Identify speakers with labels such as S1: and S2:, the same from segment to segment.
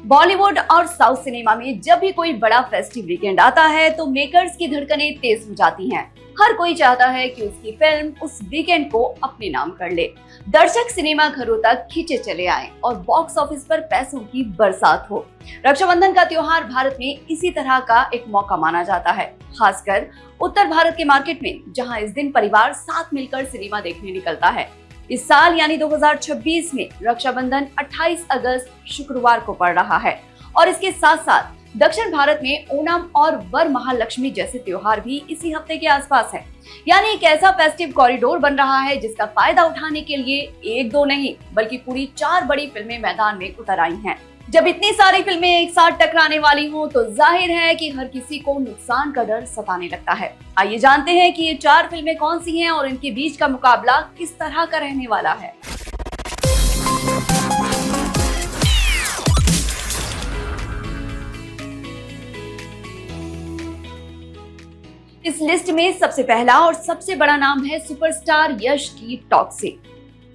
S1: बॉलीवुड और south cinema में जब भी कोई बड़ा फेस्टिव वीकेंड आता है तो मेकर्स की धड़कनें तेज हो जाती हैं। हर कोई चाहता है कि उसकी फिल्म उस वीकेंड को अपने नाम कर ले। दर्शक सिनेमा घरों तक खींचे चले आएं और बॉक्स ऑफिस पर पैसों की बरसात हो। रक्षाबंधन का त्योहार भारत में इसी तरह का एक मौका माना जाता है, खासकर उत्तर भारत के मार्केट में, जहां इस दिन परिवार साथ मिलकर सिनेमा देखने निकलता है। इस साल यानी 2026 में रक्षाबंधन 28 अगस्त शुक्रवार को पड़ रहा है और इसके साथ साथ दक्षिण भारत में ओणम और वरमहालक्ष्मी जैसे त्योहार भी इसी हफ्ते के आसपास है। यानी एक ऐसा फेस्टिव कॉरिडोर बन रहा है जिसका फायदा उठाने के लिए एक दो नहीं बल्कि पूरी 4 बड़ी फिल्में मैदान में उतर आई हैं। जब इतनी सारी फिल्में एक साथ टकराने वाली हों तो जाहिर है कि हर किसी को नुकसान का डर सताने लगता है। आइए जानते हैं कि ये 4 फिल्में कौन सी हैं और इनके बीच का मुकाबला किस तरह का रहने वाला है। इस लिस्ट में सबसे पहला और सबसे बड़ा नाम है सुपरस्टार यश की टॉक्सिक।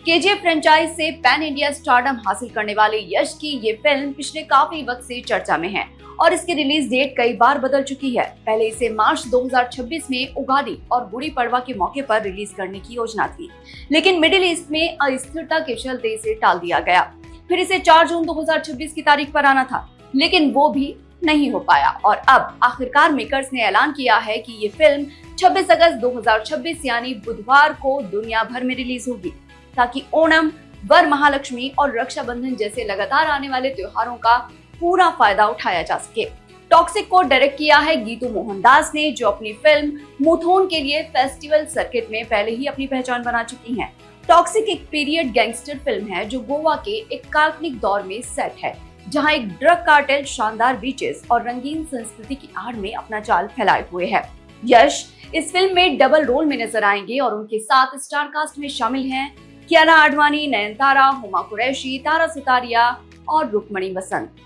S1: केजीएफ फ्रेंचाइज से पैन इंडिया स्टारडम हासिल करने वाले यश की ये फिल्म पिछले काफी वक्त से चर्चा में है और इसकी रिलीज डेट कई बार बदल चुकी है। पहले इसे मार्च 2026 में उगादी और गुड़ी पड़वा के मौके पर रिलीज करने की योजना थी, लेकिन मिडिल ईस्ट में अस्थिरता के चलते इसे टाल दिया गया। फिर इसे 4 जून 2026 की तारीख पर आना था, लेकिन वो भी नहीं हो पाया और अब आखिरकार मेकर्स ने ऐलान किया है कि ये फिल्म 26 अगस्त 2026 यानी बुधवार को दुनिया भर में रिलीज होगी, ताकि ओणम, वरमहालक्ष्मी और रक्षाबंधन जैसे लगातार आने वाले त्योहारों का पूरा फायदा उठाया जा सके। टॉक्सिक को डायरेक्ट किया है गीतू मोहनदास ने, जो अपनी फिल्म मुथोन के लिए फेस्टिवल सर्किट में पहले ही अपनी पहचान बना चुकी हैं। टॉक्सिक एक पीरियड गैंगस्टर फिल्म है जो गोवा के एक काल्पनिक दौर में सेट है, जहां एक ड्रग कार्टेल शानदार बीचेस और रंगीन संस्कृति की आड़ में अपना जाल फैलाए हुए है। यश इस फिल्म में डबल रोल में नजर आएंगे और उनके साथ स्टार कास्ट में शामिल हैं कियारा आडवाणी, नयनतारा, हुमा कुरैशी, तारा सुतारिया और रुक्मणी बसंत।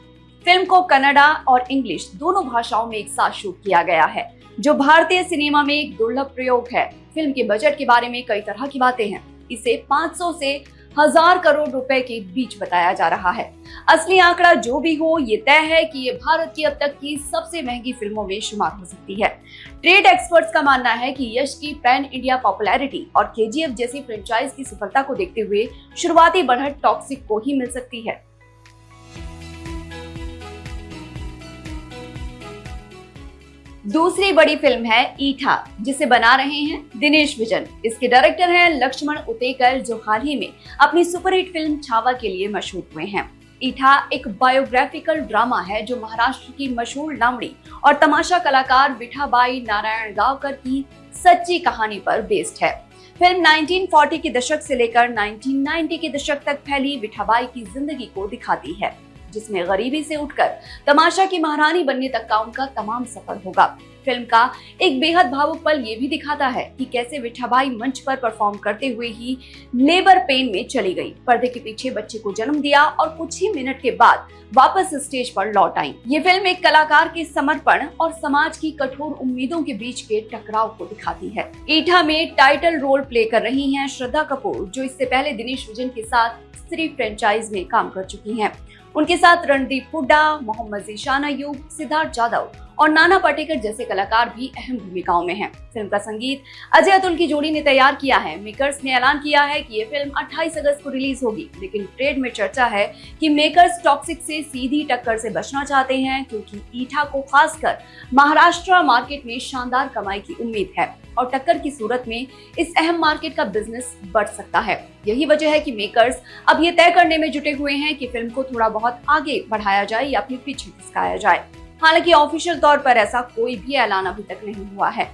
S1: फिल्म को कन्नड़ा और इंग्लिश दोनों भाषाओं में एक साथ शूट किया गया है, जो भारतीय सिनेमा में एक दुर्लभ प्रयोग है। फिल्म के बजट के बारे में कई तरह की बातें हैं। इसे 500 से 1000 करोड़ रुपए के बीच बताया जा रहा है। असली आंकड़ा जो भी हो, ये तय है कि ये भारत की अब तक की सबसे महंगी फिल्मों में शुमार हो सकती है। ट्रेड एक्सपर्ट्स का मानना है कि यश की पैन इंडिया पॉपुलैरिटी और केजीएफ जैसी फ्रेंचाइज की सफलता को देखते हुए शुरुआती बढ़त टॉक्सिक को ही मिल सकती है। दूसरी बड़ी फिल्म है ईठा, जिसे बना रहे हैं दिनेश विजन। इसके डायरेक्टर हैं लक्ष्मण उतेकर, जो हाल ही में अपनी सुपरहिट फिल्म छावा के लिए मशहूर हुए हैं। ईठा एक बायोग्राफिकल ड्रामा है जो महाराष्ट्र की मशहूर लावणी और तमाशा कलाकार विठाबाई नारायण गावकर की सच्ची कहानी पर बेस्ड है। फिल्म 1940 के दशक से लेकर 1990 के दशक तक फैली विठाबाई की जिंदगी को दिखाती है, जिसमें गरीबी से उठकर तमाशा की महारानी बनने तक का उनका तमाम सफर होगा। फिल्म का एक बेहद भावुक पल ये भी दिखाता है कि कैसे विठाबाई मंच पर परफॉर्म करते हुए ही लेबर पेन में चली गई, पर्दे के पीछे बच्चे को जन्म दिया और कुछ ही मिनट के बाद वापस स्टेज पर लौट आई। ये फिल्म एक कलाकार के समर्पण और समाज की कठोर उम्मीदों के बीच के टकराव को दिखाती है। ईठा में टाइटल रोल प्ले कर रही हैं श्रद्धा कपूर, जो इससे पहले दिनेश विजन के साथ स्त्री फ्रेंचाइज में काम कर चुकी हैं। उनके साथ रणदीप हुड्डा, मोहम्मद जीशान अयूब, सिद्धार्थ जाधव और नाना पाटेकर जैसे कलाकार भी अहम भूमिकाओं में हैं। फिल्म का संगीत अजय अतुल की जोड़ी ने तैयार किया है। मेकर्स ने ऐलान किया है कि ये फिल्म 28 अगस्त को रिलीज होगी, लेकिन ट्रेड में चर्चा है कि मेकर्स टॉक्सिक से सीधी टक्कर से बचना चाहते हैं, क्योंकि ईठा को खासकर महाराष्ट्र मार्केट में शानदार कमाई की उम्मीद है और टक्कर की सूरत में इस अहम मार्केट का बिजनेस बढ़ सकता है। यही वजह है कि मेकर्स अब ये तय करने में जुटे हुए हैं कि फिल्म को थोड़ा बहुत आगे बढ़ाया जाए या फिर पीछे खिसकाया जाए। हालांकि ऑफिशियल तौर पर ऐसा कोई भी ऐलान अभी तक नहीं हुआ है।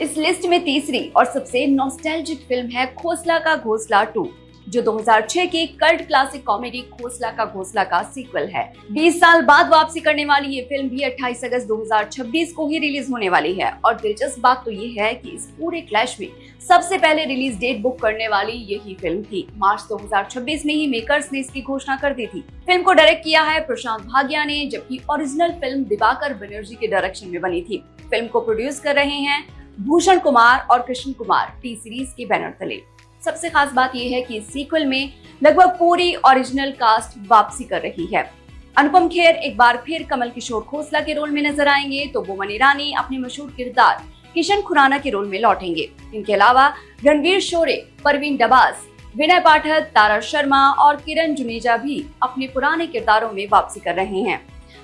S1: इस लिस्ट में तीसरी और सबसे नॉस्टैल्जिक फिल्म है खोसला का घोंसला 2, जो 2006 की कल्ट क्लासिक कॉमेडी खोसला का घोंसला का सीक्वल है। 20 साल बाद वापसी करने वाली ये फिल्म भी 28 अगस्त 2026 को ही रिलीज होने वाली है और दिलचस्प बात तो ये है कि इस पूरे क्लैश में सबसे पहले रिलीज डेट बुक करने वाली यही फिल्म थी। मार्च 2026 में ही मेकर्स ने इसकी घोषणा कर दी थी। फिल्म को डायरेक्ट किया है प्रशांत भाग्या ने, जबकि ओरिजिनल फिल्म दिवाकर बनर्जी के डायरेक्शन में बनी थी। फिल्म को प्रोड्यूस कर रहे हैं भूषण कुमार और कृष्ण कुमार टी सीरीज के बैनर तले। सबसे खास बात यह है कि इस सीक्वल में लगभग पूरी ओरिजिनल कास्ट वापसी कर रही है। अनुपम खेर एक बार फिर कमल किशोर खोसला के रोल में नजर आएंगे, तो बोमन ईरानी अपने मशहूर किरदार किशन खुराना के रोल में लौटेंगे। इनके अलावा रणवीर शोरे, परवीन डबास, विनय पाठक, तारा शर्मा और किरण जुनेजा भी अपने पुराने किरदारों में वापसी कर रहे हैं।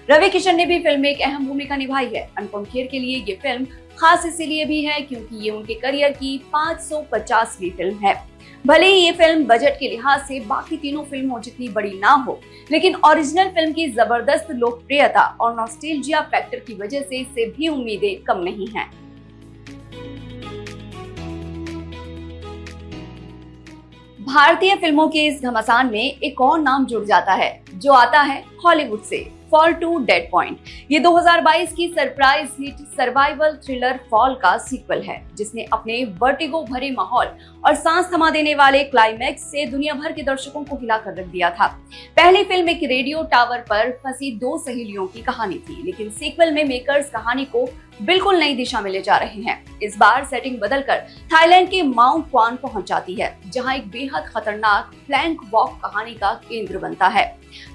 S1: रवि किशन ने भी फिल्म में एक अहम भूमिका निभाई है। अनुपम खेर के लिए ये फिल्म खास इसीलिए भी है क्योंकि ये उनके करियर की 550वीं फिल्म है। भले ही ये फिल्म बजट के लिहाज से बाकी तीनों फिल्मों जितनी बड़ी ना हो, लेकिन ओरिजिनल फिल्म की जबरदस्त लोकप्रियता और नॉस्टैल्जिया फैक्टर की वजह से इससे भी उम्मीदें कम नहीं हैं। भारतीय फिल्मों के इस घमासान में एक और नाम जुड़ जाता है जो आता है हॉलीवुड से, फॉल टू डेड पॉइंट। ये 2022 की surprise hit survival thriller fall का सीक्वल है, जिसने अपने वर्टिगो भरे माहौल और सांस थमा देने वाले क्लाइमैक्स से दुनिया भर के दर्शकों को हिला कर रख दिया था। पहली फिल्म एक रेडियो टावर पर फंसी दो सहेलियों की कहानी थी, लेकिन सीक्वल में मेकर्स कहानी को बिल्कुल नई दिशा में ले जा रहे हैं। इस बार सेटिंग बदलकर थाईलैंड के माउंट क्वान पहुंच जाती है, जहां एक बेहद खतरनाक प्लैंक वॉक कहानी का केंद्र बनता है।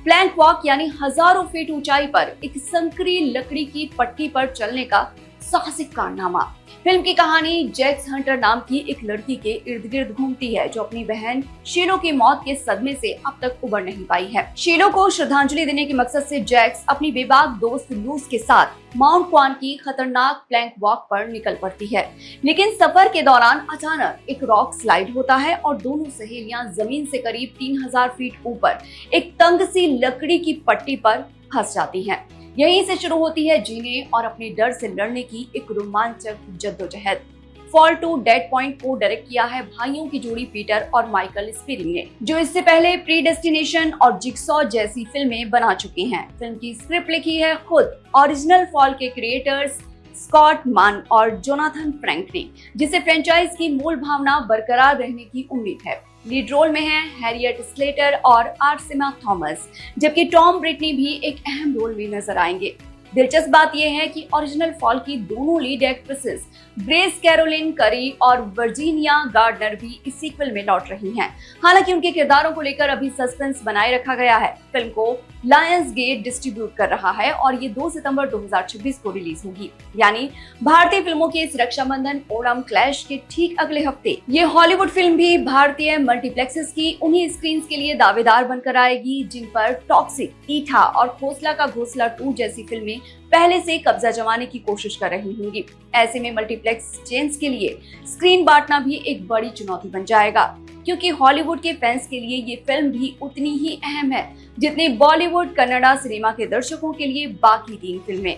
S1: प्लैंक वॉक यानी हजारों फीट ऊंचाई पर एक संकरी लकड़ी की पट्टी पर चलने का साहसिक कारनामा। फिल्म की कहानी जैक्स हंटर नाम की एक लड़की के इर्द गिर्द घूमती है, जो अपनी बहन शीलो की मौत के सदमे से अब तक उबर नहीं पाई है। शीलो को श्रद्धांजलि देने के मकसद से जैक्स अपनी बेबाक दोस्त लूस के साथ माउंट क्वान की खतरनाक प्लैंक वॉक पर निकल पड़ती है, लेकिन सफर के दौरान अचानक एक रॉक स्लाइड होता है और दोनों सहेलियां जमीन से करीब 3000 फीट ऊपर एक तंग सी लकड़ी की पट्टी पर फंस जाती हैं। यहीं से शुरू होती है जीने और अपने डर से लड़ने की एक रोमांचक जद्दोजहद। फॉल टू डेड पॉइंट को डायरेक्ट किया है भाइयों की जोड़ी पीटर और माइकल स्पीरिंग ने, जो इससे पहले प्रीडेस्टिनेशन और जिगसॉ जैसी फिल्में बना चुके हैं। फिल्म की स्क्रिप्ट लिखी है खुद ओरिजिनल फॉल के क्रिएटर्स स्कॉट मान और जोनाथन फ्रैंक ने, जिसे फ्रेंचाइज की मूल भावना बरकरार रहने की उम्मीद है। लीड रोल में हैं हैरियट स्लेटर और आर्सिमा थॉमस, जबकि टॉम ब्रिटनी भी एक अहम रोल में नजर आएंगे। दिलचस्प बात यह है कि ओरिजिनल फॉल की दोनों लीड एक्ट्रेसेस ग्रेस कैरोलिन करी और वर्जीनिया गार्डनर भी इस सीक्वल में लौट रही हैं। हालांकि उनके किरदारों को लेकर अभी सस्पेंस बनाए रखा गया है। फिल्म को लायंस गेट डिस्ट्रीब्यूट कर रहा है और ये 2 सितंबर 2026 को रिलीज होगी, यानी भारतीय फिल्मों के इस रक्षाबंधन ओणम क्लैश के ठीक अगले हफ्ते ये हॉलीवुड फिल्म भी भारतीय मल्टीप्लेक्सेस की उन्हीं स्क्रीन के लिए दावेदार बनकर आएगी, जिन पर टॉक्सिक, ईठा और खोसला का घोसला 2 जैसी फिल्में पहले से कब्जा जमाने की कोशिश कर रही होंगी। ऐसे में मल्टीप्लेक्स चेन्स के लिए स्क्रीन बांटना भी एक बड़ी चुनौती बन जाएगा, क्योंकि हॉलीवुड के फैंस के लिए ये फिल्म भी उतनी ही अहम है जितनी बॉलीवुड कन्नड़ा सिनेमा के दर्शकों के लिए बाकी 3 फिल्में।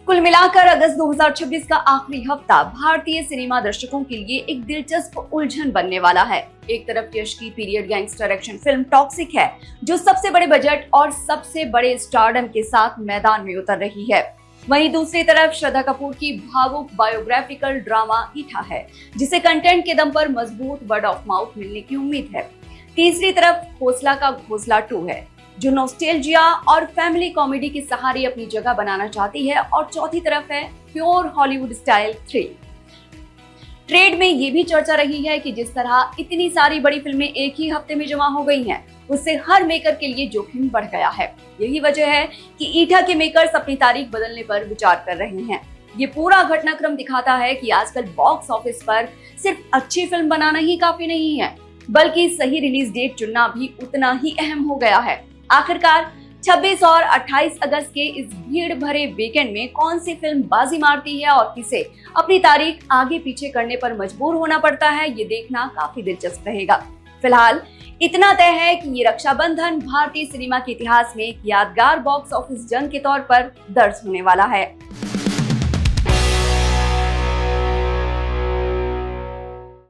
S1: कुल मिलाकर अगस्त 2026 का आखिरी हफ्ता भारतीय सिनेमा दर्शकों के लिए एक दिलचस्प उलझन बनने वाला है। एक तरफ यश की period gangster action film toxic है, जो सबसे बड़े बजट और सबसे बड़े स्टारडम के साथ मैदान में उतर रही है। वहीं दूसरी तरफ श्रद्धा कपूर की भावुक बायोग्राफिकल ड्रामा ईठा है, जिसे कंटेंट के दम पर मजबूत वर्ड ऑफ माउथ मिलने की उम्मीद है। तीसरी तरफ खोसला का घोसला 2 है, जो नॉस्टैल्जिया और फैमिली कॉमेडी के सहारे अपनी जगह बनाना चाहती है। और चौथी तरफ है pure Hollywood style thrill. Trade में ये भी चर्चा रही है कि जिस तरह इतनी सारी बड़ी फिल्में एक ही हफ्ते में जमा हो गई हैं, उससे हर मेकर के लिए जोखिम बढ़ गया है। यही वजह है कि ईठा के मेकर्स अपनी तारीख बदलने पर विचार कर रहे हैं। ये पूरा घटनाक्रम दिखाता है कि आजकल बॉक्स ऑफिस पर सिर्फ अच्छी फिल्म बनाना ही काफी नहीं है, बल्कि सही रिलीज डेट चुनना भी उतना ही अहम हो गया है। आखिरकार 26 और 28 अगस्त के इस भीड़ भरे वीकेंड में कौन सी फिल्म बाजी मारती है और किसे अपनी तारीख आगे पीछे करने पर मजबूर होना पड़ता है, ये देखना काफी दिलचस्प रहेगा। फिलहाल इतना तय है कि ये रक्षाबंधन भारतीय सिनेमा के इतिहास में एक यादगार बॉक्स ऑफिस जंग के तौर पर दर्ज होने वाला है।